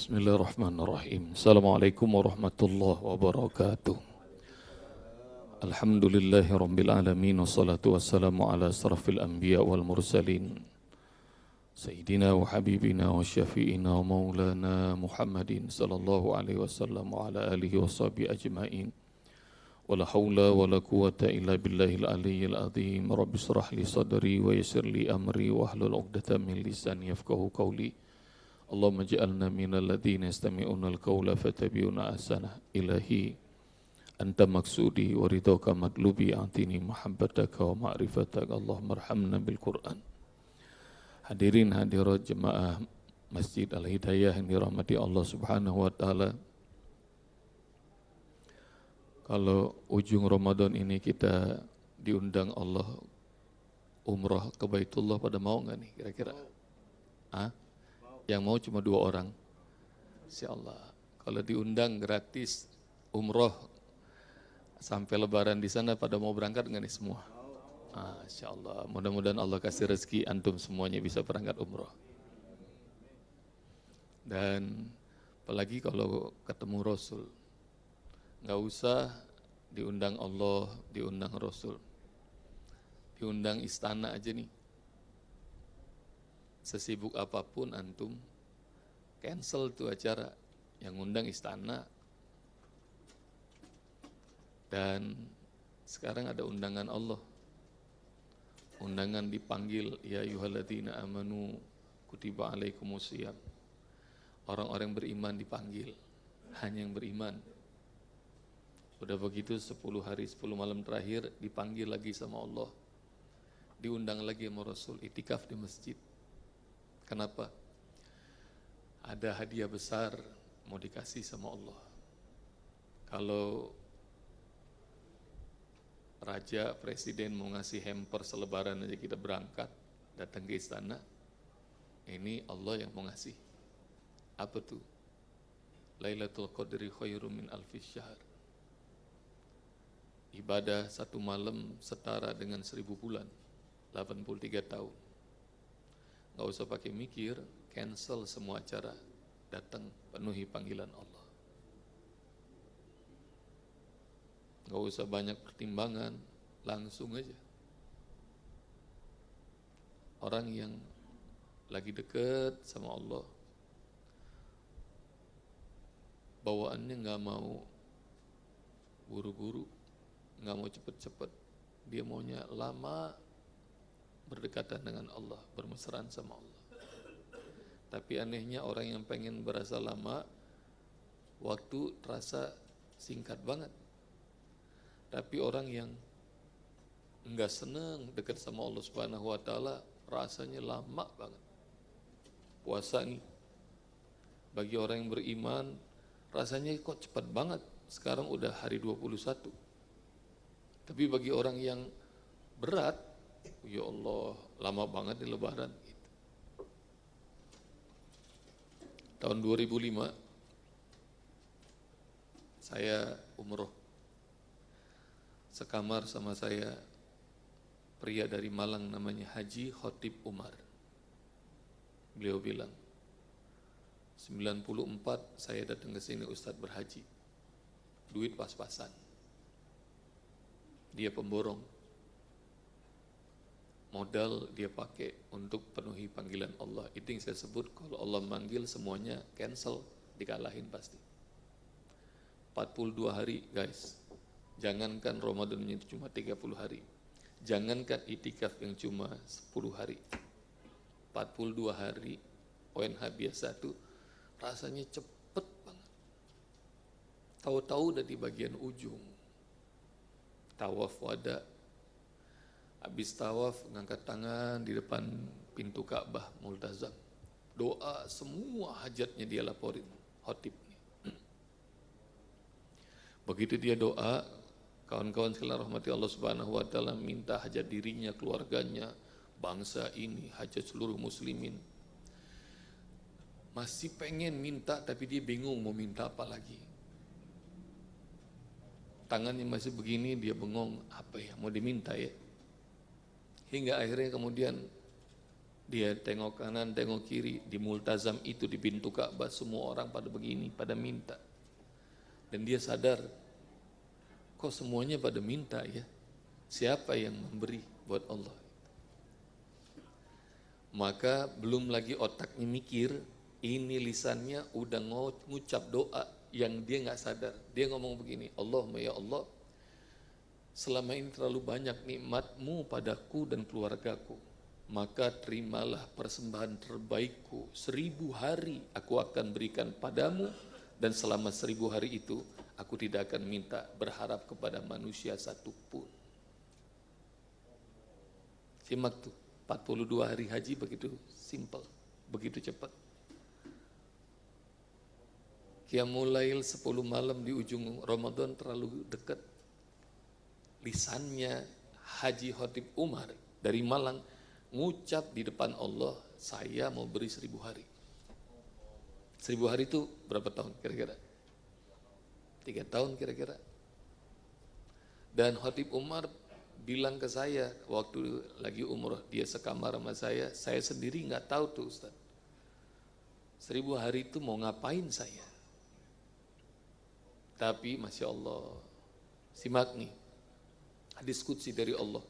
Bismillahirrahmanirrahim. Assalamualaikum warahmatullahi wabarakatuh. Alhamdulillahi rabbil alamin. Wassalatu wassalamu ala asrafil anbiya wal mursalin. Sayyidina wa habibina wa syafi'ina wa maulana Muhammadin sallallahu alaihi wasallam wa ala alihi wa sahbihi ajma'in. Wa la hawla wa la quwata illa billahil aliyyil azim. Rabbi shrah li sadri wa yassir li amri wa hlul 'uqdatam min lisani yafqahu qawli. Allahumma ja'alna minal ladzina yastami'una al-qawla fattabi'una ahsanah. Ilahi anta maksudi wa ridhaka matlubi atini mahabbataka wa ma'rifataka. Allahumma arhamna bil Qur'an. Hadirin hadirat jemaah Masjid Al-Hidayah yang dirahmati Allah Subhanahu wa taala. Kalau ujung Ramadan ini kita diundang Allah umrah ke Baitullah, pada mau enggak nih kira-kira? Yang mau cuma 2 orang. Insyaallah. Kalau diundang gratis umroh sampai lebaran di sana, pada mau berangkat enggak nih semua? Insyaallah. Mudah-mudahan Allah kasih rezeki antum semuanya bisa berangkat umroh. Dan apalagi kalau ketemu Rasul. Enggak usah diundang Allah, diundang Rasul. Diundang istana aja nih. Sesibuk apapun antum, cancel tuh acara, yang undang istana. Dan sekarang ada undangan Allah. Undangan dipanggil, ya ayyuhalladzina amanu kutiba alaikumusiyam. Orang-orang beriman dipanggil, hanya yang beriman. Udah begitu 10 hari 10 malam terakhir dipanggil lagi sama Allah. Diundang lagi sama Rasul, itikaf di masjid. Kenapa? Ada hadiah besar mau dikasih sama Allah. Kalau raja, presiden mau ngasih hamper selebaran aja kita berangkat, datang ke istana, ini Allah yang mau ngasih. Apa tuh? Lailatul Qadri khairum min alfis syahr. Ibadah 1 malam setara dengan 1000 bulan, 83 tahun. Gak usah pakai mikir, cancel semua acara, datang penuhi panggilan Allah. Gak usah banyak pertimbangan, langsung aja. Orang yang lagi deket sama Allah, bawaannya gak mau buru-buru, gak mau cepet-cepet, dia maunya lama, berdekatan dengan Allah, bermesraan sama Allah. Tapi anehnya orang yang pengen berasa lama, waktu terasa singkat banget. Tapi orang yang enggak senang dekat sama Allah Subhanahu wa taala, rasanya lama banget. Puasa nih, bagi orang yang beriman, rasanya kok cepat banget. Sekarang udah hari 21. Tapi bagi orang yang berat, ya Allah, lama banget di lebaran gitu. Tahun 2005 saya umroh. Sekamar sama saya pria dari Malang namanya Haji Khotib Umar. Beliau bilang, 94 saya datang ke sini Ustadz berhaji. Duit pas-pasan. Dia pemborong. Modal dia pakai untuk penuhi panggilan Allah. Itu yang saya sebut, kalau Allah manggil semuanya cancel, dikalahin pasti. 42 hari guys. Jangankan Ramadannya cuma 30 hari. Jangankan itikaf yang cuma 10 hari. 42 hari ONH biasa tuh rasanya cepet banget. Tahu-tahu udah di bagian ujung. Tawaf wada. Habis tawaf, ngangkat tangan di depan pintu Ka'bah multazam. Doa semua hajatnya dia laporin, khotib. Begitu dia doa, kawan-kawan sekalian rahmati Allah Subhanahu wa taala, minta hajat dirinya, keluarganya, bangsa ini, hajat seluruh muslimin. Masih pengen minta tapi dia bingung mau minta apa lagi. Tangannya masih begini, dia bengong, apa ya mau diminta ya. Hingga akhirnya kemudian Dia tengok kanan, tengok kiri, di multazam itu, di pintu Ka'bah, semua orang pada begini, pada minta. Dan dia sadar, kok semuanya pada minta ya? Siapa yang memberi buat Allah? Maka belum lagi otaknya mikir, ini lisannya udah ngucap doa yang dia nggak sadar. Dia ngomong begini, Allahumma ya Allah, selama ini terlalu banyak nikmat-Mu padaku dan keluargaku. Maka terimalah persembahan terbaikku, 1000 hari aku akan berikan padamu, dan selama 1000 hari itu aku tidak akan minta berharap kepada manusia satupun. Simak tuh, 42 hari haji begitu simple, begitu cepat. Qiyamul Lail 10 malam di ujung Ramadan terlalu dekat. Lisannya Haji Khatib Umar dari Malang ngucap di depan Allah, saya mau beri 1000 hari. 1000 hari itu berapa tahun kira-kira? 3 tahun kira-kira. Dan Khatib Umar bilang ke saya waktu lagi umroh, dia sekamar sama saya sendiri nggak tahu tuh Ustaz. 1000 hari itu mau ngapain saya? Tapi Masya Allah, simak nih, hadis qudsi dari Allah.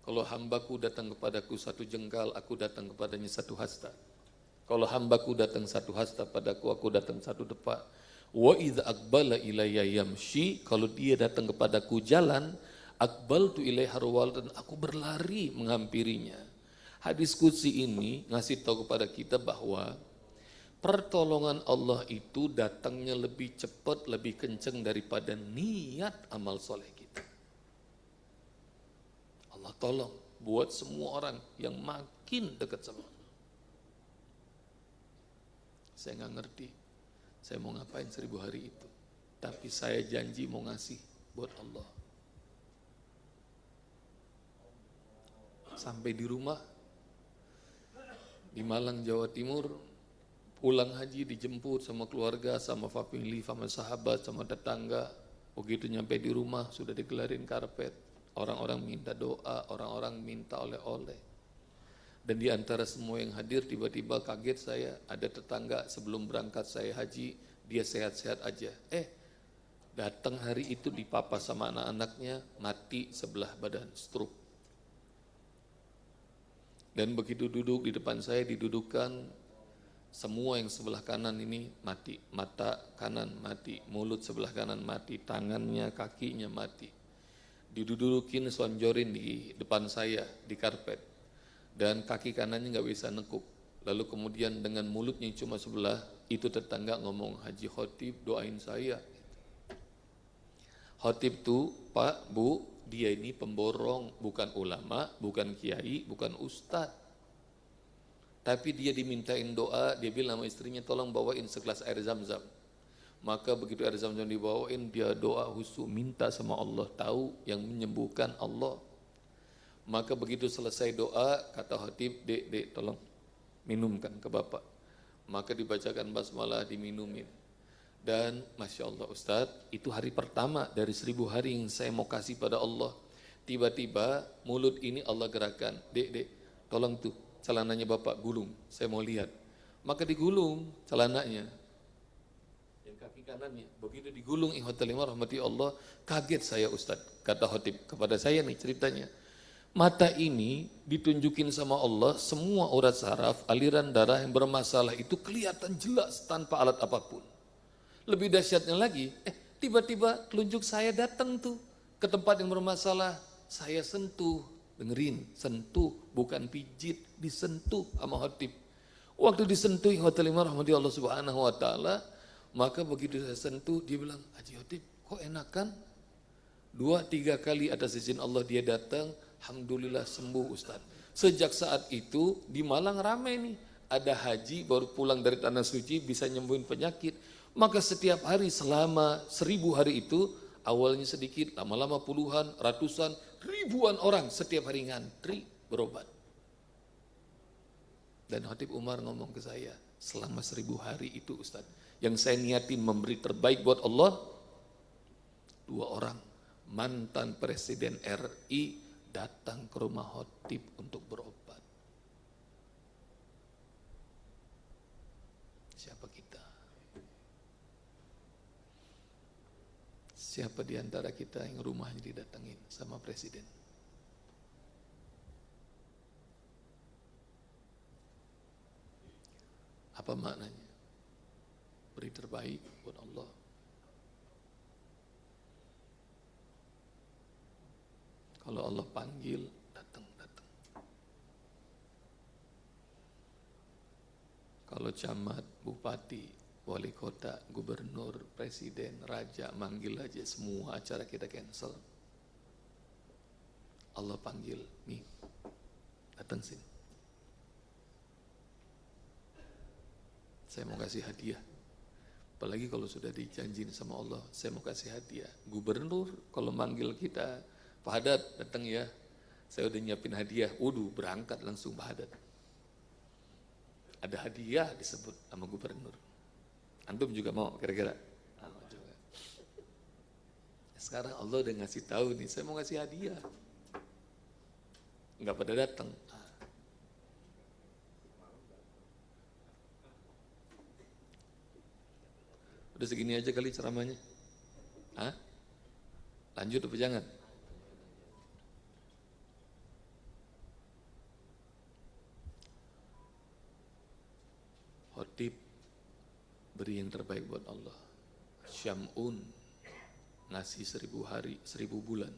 Kalau hambaku datang kepadaku 1 jengkal, aku datang kepadanya 1 hasta. Kalau hambaku datang 1 hasta padaku, aku datang 1 depa. Wa idza aqbala ilayya yamshi, kalau dia datang kepadaku jalan, aqbaltu ilaihi harwal, dan aku berlari menghampirinya. Hadis qudsi ini ngasih tahu kepada kita bahwa pertolongan Allah itu datangnya lebih cepat, lebih kencang daripada niat amal soleh kita. Allah tolong buat semua orang yang makin dekat sama Allah. Saya nggak ngerti, saya mau ngapain 1000 hari itu. Tapi saya janji mau ngasih buat Allah. Sampai di rumah, di Malang, Jawa Timur, pulang haji dijemput sama keluarga, sama family, sama sahabat, sama tetangga. Begitu nyampe di rumah sudah digelarin karpet. Orang-orang minta doa, orang-orang minta oleh-oleh. Dan di antara semua yang hadir tiba-tiba kaget saya, ada tetangga sebelum berangkat saya haji, dia sehat-sehat aja. Datang hari itu dipapa sama anak-anaknya, mati sebelah badan, stroke. Dan begitu duduk di depan saya didudukkan, semua yang sebelah kanan ini mati, mata kanan mati, mulut sebelah kanan mati, tangannya, kakinya mati. Didudukin, sonjorin di depan saya di karpet, dan kaki kanannya nggak bisa nekuk. Lalu kemudian dengan mulutnya cuma sebelah, itu tetangga ngomong, Haji Khatib doain saya. Khatib tuh Pak, Bu, dia ini pemborong, bukan ulama, bukan kiai, bukan ustadz. Tapi dia dimintain doa, dia bilang sama istrinya, tolong bawain segelas air zam-zam. Maka begitu air zam-zam dibawain, dia doa khusyuk, minta sama Allah, tahu yang menyembuhkan Allah. Maka begitu selesai doa, kata Khatib, dek tolong minumkan ke bapak. Maka dibacakan basmalah, diminumin. Dan Masya Allah Ustadz, itu hari pertama dari 1000 hari yang saya mau kasih pada Allah. Tiba-tiba mulut ini Allah gerakan, dek tolong tuh celananya bapak gulung, saya mau lihat. Maka digulung celananya, kaki kanannya, begitu digulung ikhwatal iman rahmati Allah, kaget saya Ustadz, kata Khatib kepada saya nih ceritanya. Mata ini ditunjukin sama Allah, semua urat saraf, aliran darah yang bermasalah itu kelihatan jelas tanpa alat apapun. Lebih dahsyatnya lagi, tiba-tiba telunjuk saya datang tuh ke tempat yang bermasalah, saya sentuh, dengerin, sentuh, bukan pijit, disentuh sama Khatib. Waktu disentuh ikhwatal iman rahmati Allah subhanahu wa ta'ala, maka begitu saya sentuh, dia bilang, Haji Khatib, kok enakan? 2-3 kali atas izin Allah dia datang, alhamdulillah sembuh Ustaz. Sejak saat itu di Malang ramai nih, ada haji baru pulang dari tanah suci bisa nyembuhin penyakit. Maka setiap hari selama 1000 hari itu, awalnya sedikit, lama-lama puluhan, ratusan, ribuan orang setiap hari ngantri berobat. Dan Khatib Umar ngomong ke saya, selama 1000 hari itu Ustaz, yang saya niatin memberi terbaik buat Allah, 2 orang mantan Presiden RI datang ke rumah Khatib untuk berobat. Siapa kita? Siapa di antara kita yang rumahnya didatengin sama presiden? Apa maknanya? Beri terbaik buat Allah. Kalau Allah panggil, datang. Kalau camat, bupati, wali kota, gubernur, presiden, raja, manggil aja, semua acara kita cancel. Allah panggil, nih, datang sini. Saya mau kasih hadiah. Apalagi kalau sudah dijanjiin sama Allah, saya mau kasih hadiah. Gubernur kalau manggil kita, Pak Haddad datang ya, saya udah nyiapin hadiah. Waduh, berangkat langsung Pak Haddad. Ada hadiah disebut sama gubernur. Antum juga mau kira-kira? Mau juga. Sekarang Allah udah ngasih tahu nih, saya mau ngasih hadiah. Enggak pada datang. Udah segini aja kali ceramahnya. Hah? Lanjut apa jangan? Khotib beri yang terbaik buat Allah. Syam'un ngasih 1000 hari, 1000 bulan.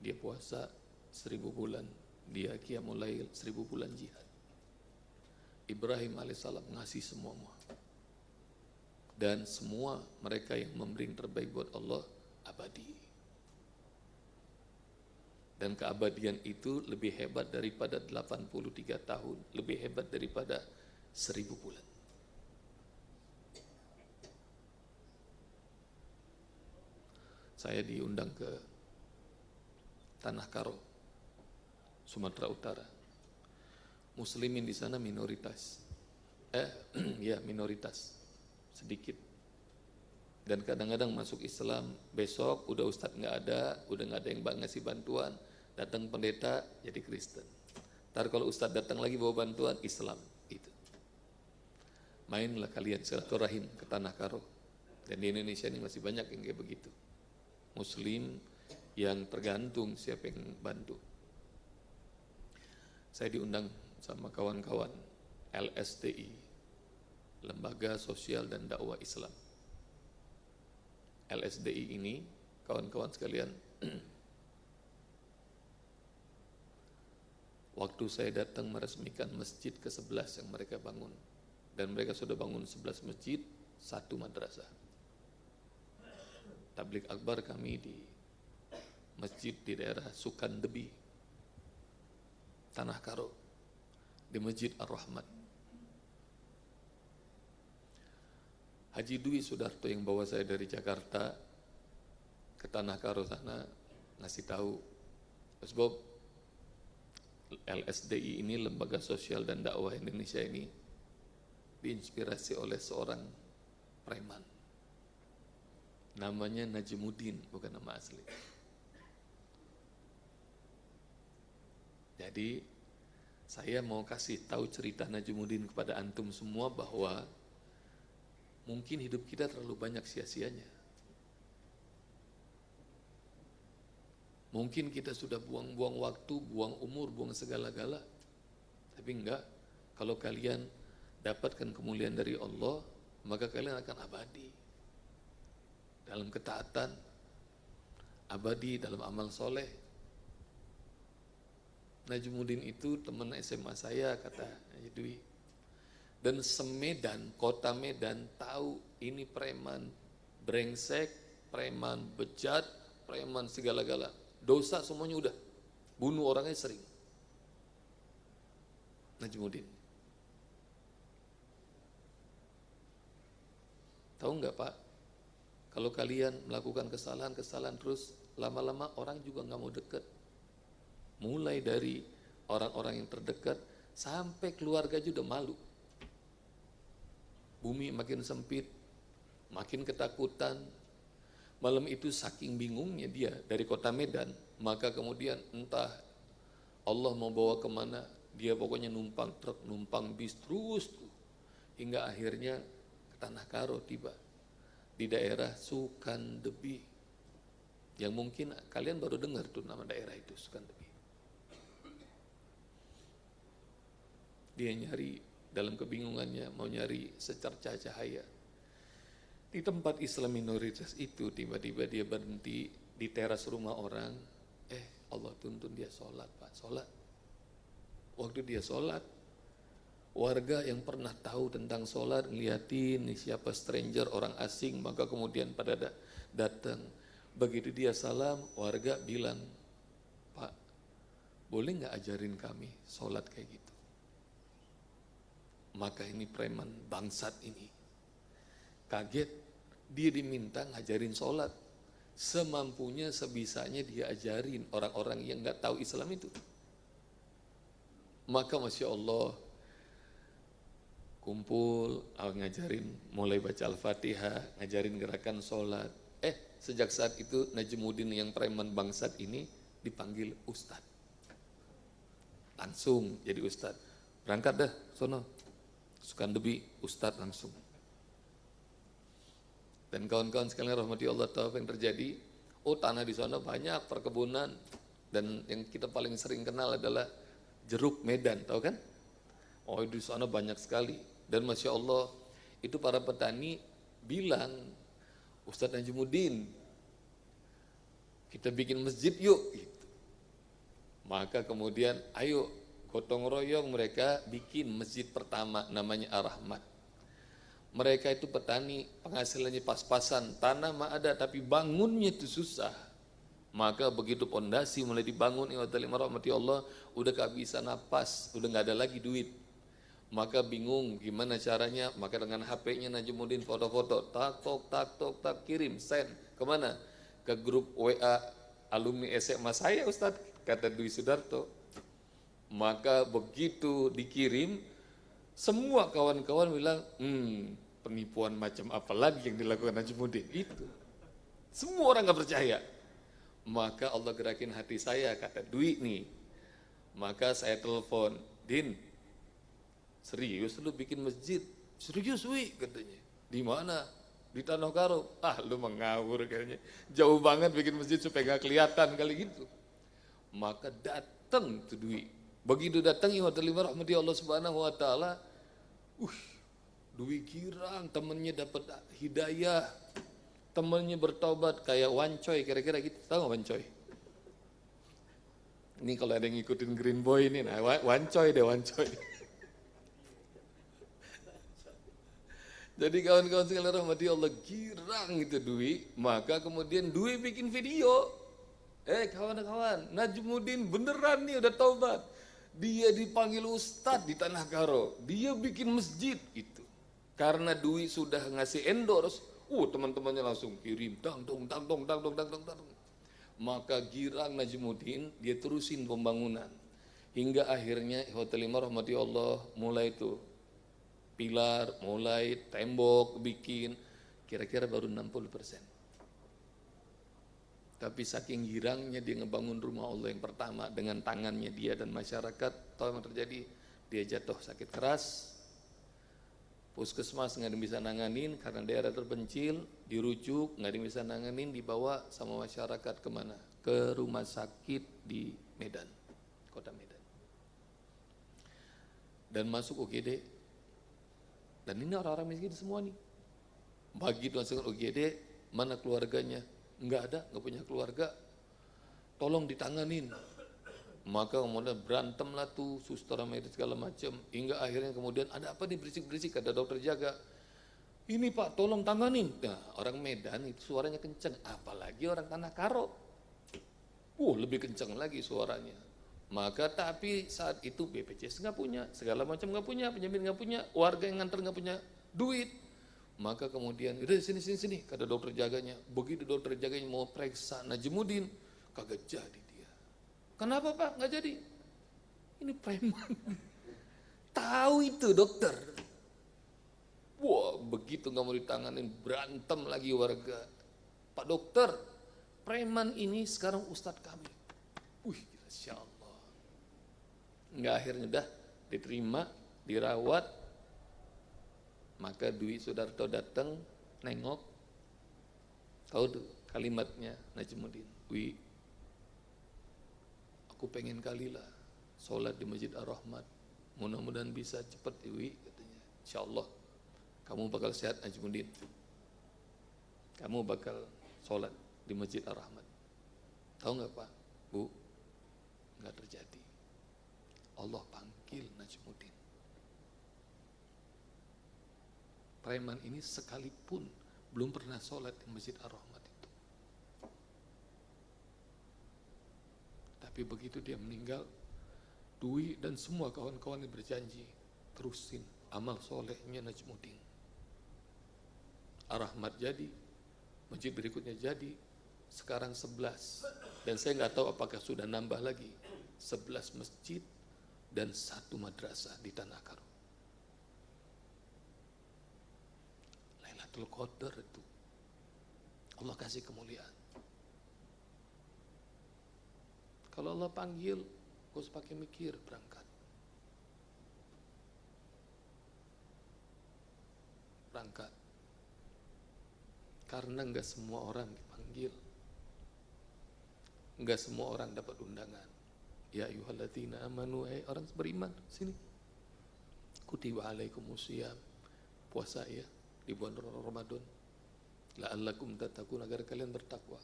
Dia puasa 1000 bulan. Dia qiyamul lail 1000 bulan jihad. Ibrahim alaihissalam ngasih semua. Dan semua mereka yang memberi yang terbaik buat Allah abadi. Dan keabadian itu lebih hebat daripada 83 tahun, lebih hebat daripada 1000 bulan. Saya diundang ke Tanah Karo, Sumatera Utara. Muslimin di sana minoritas. Ya minoritas. Sedikit. Dan kadang-kadang masuk Islam, besok udah ustadz nggak ada, udah nggak ada yang ngasih bantuan, datang pendeta jadi Kristen. Ntar kalau ustadz datang lagi bawa bantuan, Islam. Itu. Mainlah kalian silaturahim ke Tanah Karo. Dan di Indonesia ini masih banyak yang kayak begitu. Muslim yang tergantung siapa yang bantu. Saya diundang sama kawan-kawan LSDI, Lembaga Sosial dan Dakwah Islam. LSDI ini, kawan-kawan sekalian, waktu saya datang meresmikan masjid ke-11 yang mereka bangun. Dan mereka sudah bangun 11 masjid, 1 madrasah. Tabligh Akbar kami di masjid di daerah Sukandebi, Tanah Karo, di Masjid Ar-Rahmat. Haji Dwi Sudarto yang bawa saya dari Jakarta ke Tanah Karo sana ngasih tahu, sebab LSDI ini, Lembaga Sosial dan Dakwah Indonesia ini, diinspirasi oleh seorang preman. Namanya Najmuddin, bukan nama asli. Jadi saya mau kasih tahu cerita Najmuddin kepada antum semua bahwa mungkin hidup kita terlalu banyak sia-sianya. Mungkin kita sudah buang-buang waktu, buang umur, buang segala-gala. Tapi enggak, kalau kalian dapatkan kemuliaan dari Allah, maka kalian akan abadi dalam ketaatan, abadi dalam amal soleh. Najmuddin itu teman SMA saya, kata Haji Dwi. Dan semedan, kota Medan tahu ini preman brengsek, preman bejat, preman segala-gala. Dosa semuanya udah. Bunuh orangnya sering. Najmuddin. Tahu nggak Pak? Kalau kalian melakukan kesalahan terus, lama-lama orang juga nggak mau dekat. Mulai dari orang-orang yang terdekat sampai keluarga juga udah malu. Bumi makin sempit, makin ketakutan. Malam itu saking bingungnya dia dari kota Medan, maka kemudian entah Allah mau bawa kemana, dia pokoknya numpang truk, numpang bis terus tuh. Hingga akhirnya Tanah Karo tiba di daerah Sukandebi, yang mungkin kalian baru dengar tuh nama daerah itu, Sukandebi. Dia nyari dalam kebingungannya, mau nyari secercah cahaya. Di tempat Islam minoritas itu tiba-tiba dia berhenti di teras rumah orang. Allah tuntun dia sholat, Pak, sholat. Waktu dia sholat, warga yang pernah tahu tentang sholat ngeliatin nih siapa stranger, orang asing, maka kemudian pada datang. Begitu dia salam, warga bilang, Pak, boleh nggak ajarin kami sholat kayak gitu? Maka ini preman bangsat ini kaget, dia diminta ngajarin sholat, semampunya sebisanya dia ajarin orang-orang yang nggak tahu Islam itu. Maka Masya Allah, kumpul, ngajarin, mulai baca Al-Fatihah, ngajarin gerakan sholat. Sejak saat itu Najmuddin yang preman bangsat ini dipanggil Ustad. Langsung jadi Ustad. Berangkat dah, sono. Sukandebi, Ustad langsung. Dan kawan-kawan sekalian rahmati Allah, tahu apa yang terjadi? Tanah di sana banyak, perkebunan. Dan yang kita paling sering kenal adalah jeruk Medan, tahu kan? Di sana banyak sekali. Dan Masya Allah, itu para petani bilang, Ustadz Najmuddin, kita bikin masjid yuk. Gitu. Maka kemudian, ayo gotong royong mereka bikin masjid pertama, namanya Ar-Rahmat. Mereka itu petani, penghasilannya pas-pasan, tanah mah ada tapi bangunnya itu susah. Maka begitu pondasi mulai dibangun, rahmati Allah, udah kehabisan napas, udah nggak ada lagi duit. Maka bingung gimana caranya, maka dengan HP-nya Najmuddin foto-foto, tak kirim, send, kemana? Ke grup WA alumni SMA saya Ustadz, kata Dwi Sudarto. Maka begitu dikirim, semua kawan-kawan bilang, penipuan macam apa lagi yang dilakukan Najmuddin? Itu. Semua orang gak percaya. Maka Allah gerakin hati saya, kata Dwi nih. Maka saya telepon, Din, serius lu bikin masjid? Serius Wi, katanya. Di mana? Di Tanah Karo. Lu mengawur kayaknya. Jauh banget bikin masjid supaya gak kelihatan kali gitu. Maka datang tuh Dwi. Begitu datang rahmati Allah Subhanahu wa taala, Dwi girang, temennya dapat hidayah, temennya bertobat kayak Wancoy, kira-kira gitu. Tahu nggak Wancoy? Ini kalau ada yang ngikutin Green Boy ini, nah Wancoy deh, Wancoy. Jadi kawan-kawan sekalian rahmati Allah, girang itu Dwi. Maka kemudian Dwi bikin video. Kawan-kawan, Najmuddin beneran nih udah taubat. Dia dipanggil Ustadz di Tanah Karo. Dia bikin masjid gitu. Karena Dwi sudah ngasih endorse, teman-temannya langsung kirim, dang. Maka girang Najmuddin, dia terusin pembangunan. Hingga akhirnya Hotel Lima rahmati Allah mulai itu pilar, mulai tembok bikin, kira-kira baru 60%. Tapi saking girangnya dia ngebangun rumah Allah yang pertama dengan tangannya dia dan masyarakat, tahu yang terjadi? Dia jatuh sakit keras, puskesmas nggak ada yang bisa nanganin karena daerah terpencil, dirujuk nggak ada yang bisa nanganin, dibawa sama masyarakat kemana? Ke rumah sakit di Medan, kota Medan. Dan masuk UGD. Dan ini orang-orang miskin semua nih. Begitu masuk UGD, mana keluarganya? Enggak ada, enggak punya keluarga, tolong ditanganin. Maka kemudian berantem lah tuh, suster medis segala macam, hingga akhirnya kemudian ada apa nih berisik-berisik, ada dokter jaga. Ini Pak, tolong tanganin. Nah, orang Medan itu suaranya kenceng, apalagi orang Tanah Karo. Lebih kenceng lagi suaranya. Maka tapi saat itu BPJS nggak punya, segala macam nggak punya, penjamin nggak punya, warga yang nganter nggak punya duit. Maka kemudian, udah sini, kata dokter jaganya. Begitu dokter jaganya mau periksa Najmuddin, kagak jadi dia. Kenapa Pak? Nggak jadi. Ini preman. Tahu itu dokter. Begitu nggak mau ditanganin, berantem lagi warga. Pak dokter, preman ini sekarang ustadz kami. Insya Allah. Nggak, akhirnya dah diterima, dirawat. Maka Dwi Sudarto datang, nengok, tahu tuh kalimatnya Najmuddin, Wi, aku pengen kali lah sholat di Masjid Ar-Rahmat, mudah-mudahan bisa cepat Wi, katanya. Insyaallah kamu bakal sehat Najmuddin, kamu bakal sholat di Masjid Ar-Rahmat. Tahu nggak Pak, Bu, nggak terjadi. Allah panggil Najmuddin. Preman ini sekalipun belum pernah sholat di Masjid Ar-Rahmat itu. Tapi begitu dia meninggal, Dwi dan semua kawan-kawan berjanji terusin amal solehnya Najmuddin. Ar-Rahmat jadi, masjid berikutnya jadi, sekarang 11. Dan saya nggak tahu apakah sudah nambah lagi 11 masjid dan 1 madrasah di Tanah Karo. Lailatul Qadar itu Allah kasih kemuliaan. Kalau Allah panggil, gak usah pakai mikir, berangkat. Berangkat. Karena enggak semua orang dipanggil. Enggak semua orang dapat undangan. Ya ayyuhalladzina amanu, orang beriman, sini. Kutiba alaikumusiyam, puasa ya di bulan Ramadan. La'allakum tattaqun, agar kalian bertakwa.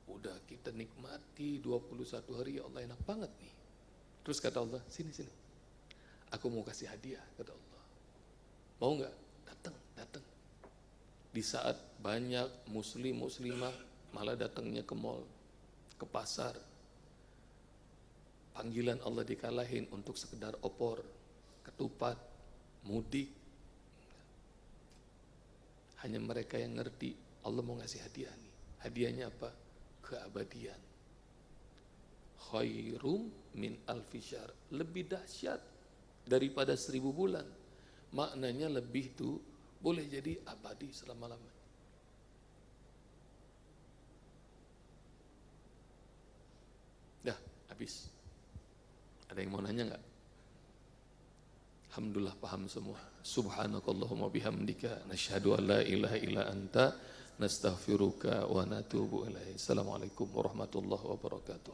Udah kita nikmati 21 hari, ya Allah enak banget nih. Terus kata Allah, sini. Aku mau kasih hadiah, kata Allah. Mau nggak? Datang. Di saat banyak muslimah malah datangnya ke mall, ke pasar. Panggilan Allah dikalahin untuk sekedar opor, ketupat, mudik. Hanya mereka yang ngerti Allah mau ngasih hadiah nih. Hadiahnya apa? Keabadian. Khairum min alfi syahr, lebih dahsyat daripada 1000 bulan. Maknanya lebih tuh boleh jadi abadi selama-lamanya. Dah, habis. Ada yang mau nanya enggak? Alhamdulillah paham semua. Subhanakallahumma bihamdika nasyhadu an la ilaha illa anta nastaghfiruka wa natubu ilaik. Assalamualaikum warahmatullahi wabarakatuh.